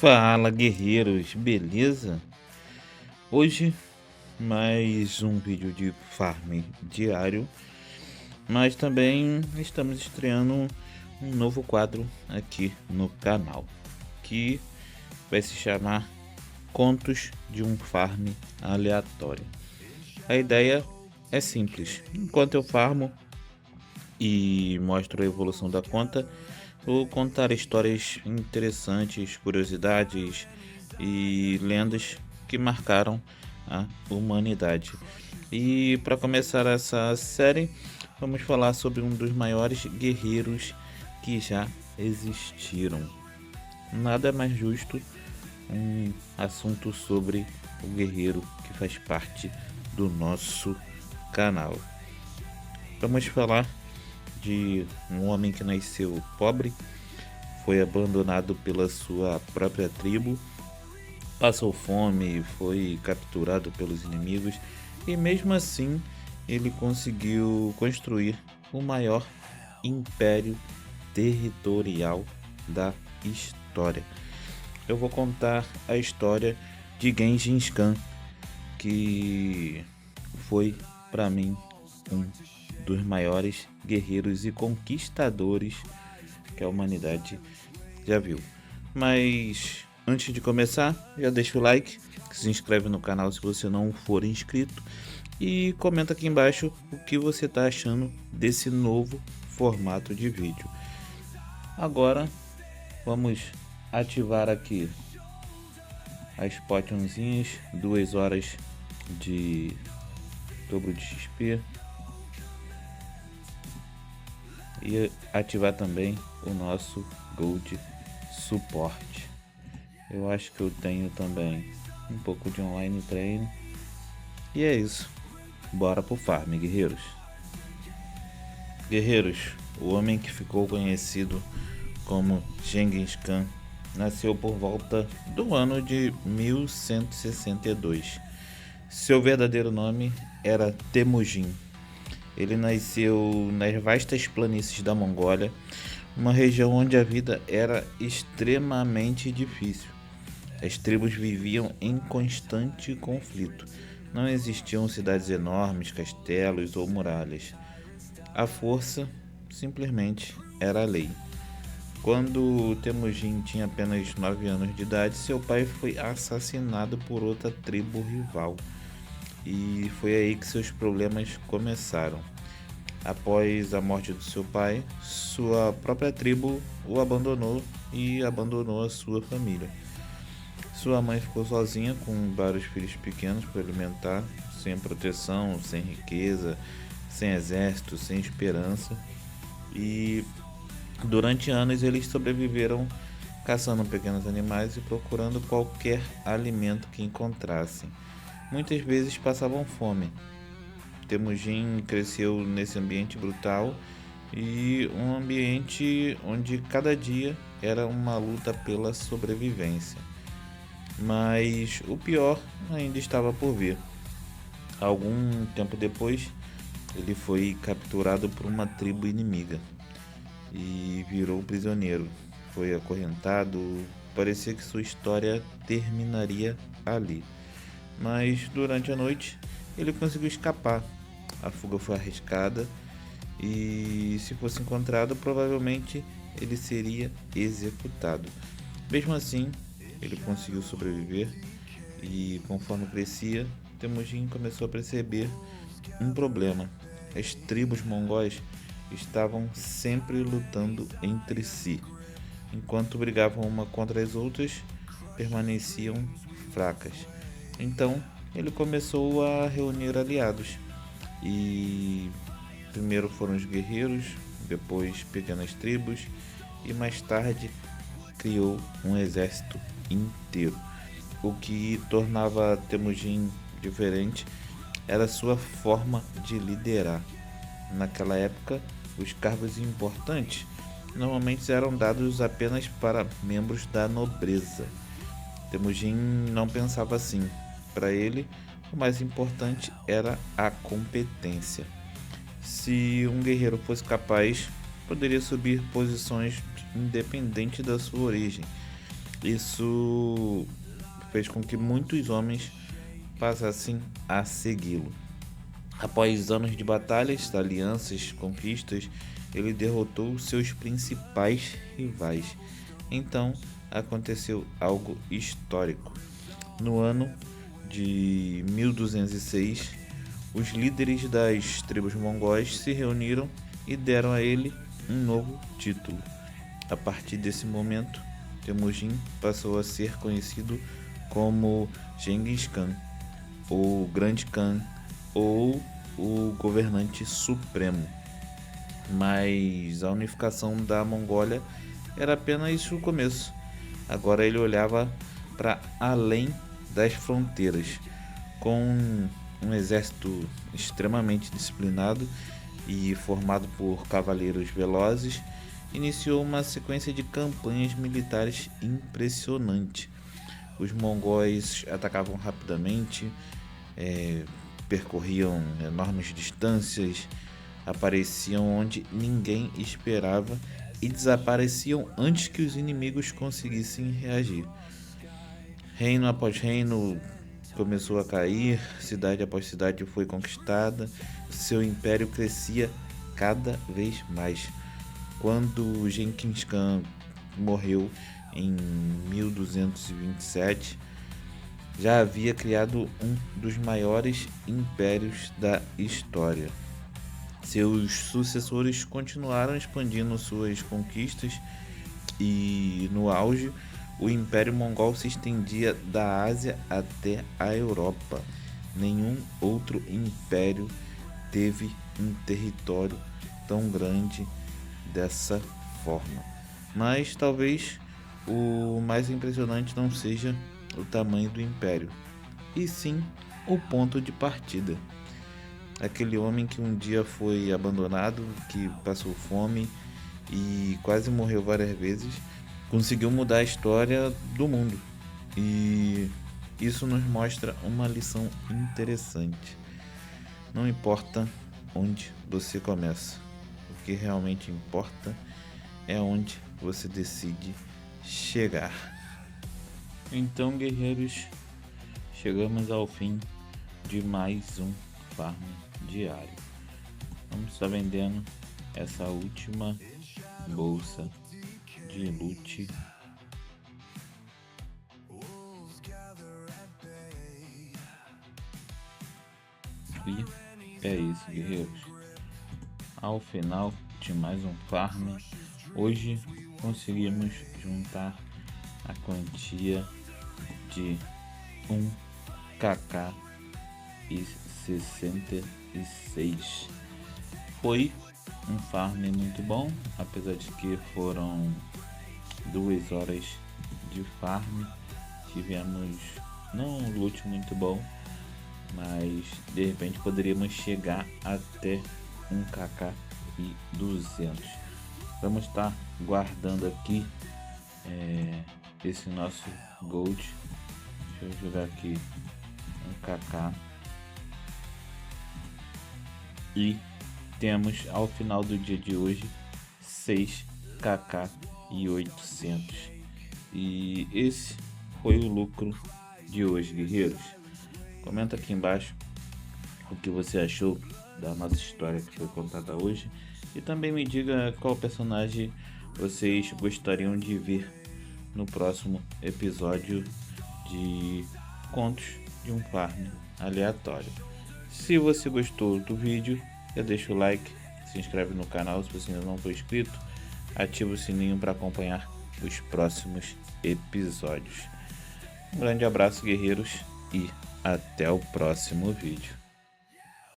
Fala, guerreiros, beleza? Hoje mais um vídeo de farm diário, mas também estamos estreando um novo quadro aqui no canal, que vai se chamar Contos de um Farm Aleatório. A ideia é simples: enquanto eu farmo e mostro a evolução da conta, vou contar histórias interessantes, curiosidades e lendas que marcaram a humanidade. E para começar essa série, vamos falar sobre um dos maiores guerreiros que já existiram. Nada mais justo um assunto sobre o guerreiro que faz parte do nosso canal. Vamos falar de um homem que nasceu pobre, foi abandonado pela sua própria tribo, passou fome, foi capturado pelos inimigos e mesmo assim ele conseguiu construir o maior império territorial da história. Eu vou contar a história de Gengis Khan, que foi para mim um dos maiores guerreiros e conquistadores que a humanidade já viu. Mas antes de começar, já deixa o like, se inscreve no canal se você não for inscrito e comenta aqui embaixo o que você está achando desse novo formato de vídeo. Agora vamos ativar aqui as potionzinhas, 2 horas de dobro de XP. E ativar também o nosso Gold Suporte. Eu acho que eu tenho também um pouco de online treino. E é isso. Bora pro farm, guerreiros. Guerreiros, o homem que ficou conhecido como Gengis Khan nasceu por volta do ano de 1162. Seu verdadeiro nome era Temujin. Ele nasceu nas vastas planícies da Mongólia, uma região onde a vida era extremamente difícil. As tribos viviam em constante conflito. Não existiam cidades enormes, castelos ou muralhas. A força simplesmente era a lei. Quando Temujin tinha apenas 9 anos de idade, seu pai foi assassinado por outra tribo rival. E foi aí que seus problemas começaram. Após a morte do seu pai, sua própria tribo o abandonou e abandonou a sua família. Sua mãe ficou sozinha com vários filhos pequenos para alimentar, sem proteção, sem riqueza, sem exército, sem esperança. E durante anos eles sobreviveram caçando pequenos animais e procurando qualquer alimento que encontrassem. Muitas vezes passavam fome. Temujin cresceu nesse ambiente brutal e um ambiente onde cada dia era uma luta pela sobrevivência. Mas o pior ainda estava por vir. Algum tempo depois, ele foi capturado por uma tribo inimiga e virou prisioneiro. Foi acorrentado, parecia que sua história terminaria ali. Mas durante a noite ele conseguiu escapar. A fuga foi arriscada e, se fosse encontrado, provavelmente ele seria executado. Mesmo assim, ele conseguiu sobreviver e, conforme crescia, Temujin começou a perceber um problema. As tribos mongóis estavam sempre lutando entre si. Enquanto brigavam uma contra as outras, permaneciam fracas. Então, ele começou a reunir aliados. E primeiro foram os guerreiros, depois pequenas tribos e mais tarde criou um exército inteiro. O que tornava Temujin diferente era sua forma de liderar. Naquela época, os cargos importantes normalmente eram dados apenas para membros da nobreza. Temujin não pensava assim. Para ele, o mais importante era a competência. Se um guerreiro fosse capaz, poderia subir posições independente da sua origem. Isso fez com que muitos homens passassem a segui-lo. Após anos de batalhas, alianças, conquistas, ele derrotou seus principais rivais. Então aconteceu algo histórico. No ano de 1206, os líderes das tribos mongóis se reuniram e deram a ele um novo título. A partir desse momento, Temujin passou a ser conhecido como Genghis Khan, o Grande Khan ou o governante supremo. Mas a unificação da Mongólia era apenas o começo. Agora ele olhava para além das fronteiras. Com um exército extremamente disciplinado e formado por cavaleiros velozes, iniciou uma sequência de campanhas militares impressionante. Os mongóis atacavam rapidamente, percorriam enormes distâncias, apareciam onde ninguém esperava e desapareciam antes que os inimigos conseguissem reagir. Reino após reino começou a cair, cidade após cidade foi conquistada, seu império crescia cada vez mais. Quando Genghis Khan morreu em 1227, já havia criado um dos maiores impérios da história. Seus sucessores continuaram expandindo suas conquistas e, no auge, o Império Mongol se estendia da Ásia até a Europa. Nenhum outro império teve um território tão grande dessa forma. Mas talvez o mais impressionante não seja o tamanho do império, e sim o ponto de partida. Aquele homem que um dia foi abandonado, que passou fome e quase morreu várias vezes, conseguiu mudar a história do mundo. E isso nos mostra uma lição interessante. Não importa onde você começa, o que realmente importa é onde você decide chegar. Então, guerreiros, chegamos ao fim de mais um Farm Diário. Vamos estar vendendo essa última bolsa de loot. E é isso, guerreiros. Ao final de mais um farm, hoje conseguimos juntar a quantia de 1kk e 66. Foi um farm muito bom, apesar de que foram 2 horas de farm. Tivemos não um loot muito bom, mas de repente poderíamos chegar até 1kk e 200. Vamos estar guardando aqui esse nosso gold. Deixa eu jogar aqui 1kk. E temos ao final do dia de hoje 6kk e 800. E esse foi o lucro de hoje, guerreiros. Comenta aqui embaixo o que você achou da nossa história que foi contada hoje. E também me diga qual personagem vocês gostariam de ver no próximo episódio de Contos de um Farm Aleatório. Se você gostou do vídeo, já deixa o like, se inscreve no canal se você ainda não for inscrito, ativa o sininho para acompanhar os próximos episódios. Um grande abraço, guerreiros, e até o próximo vídeo.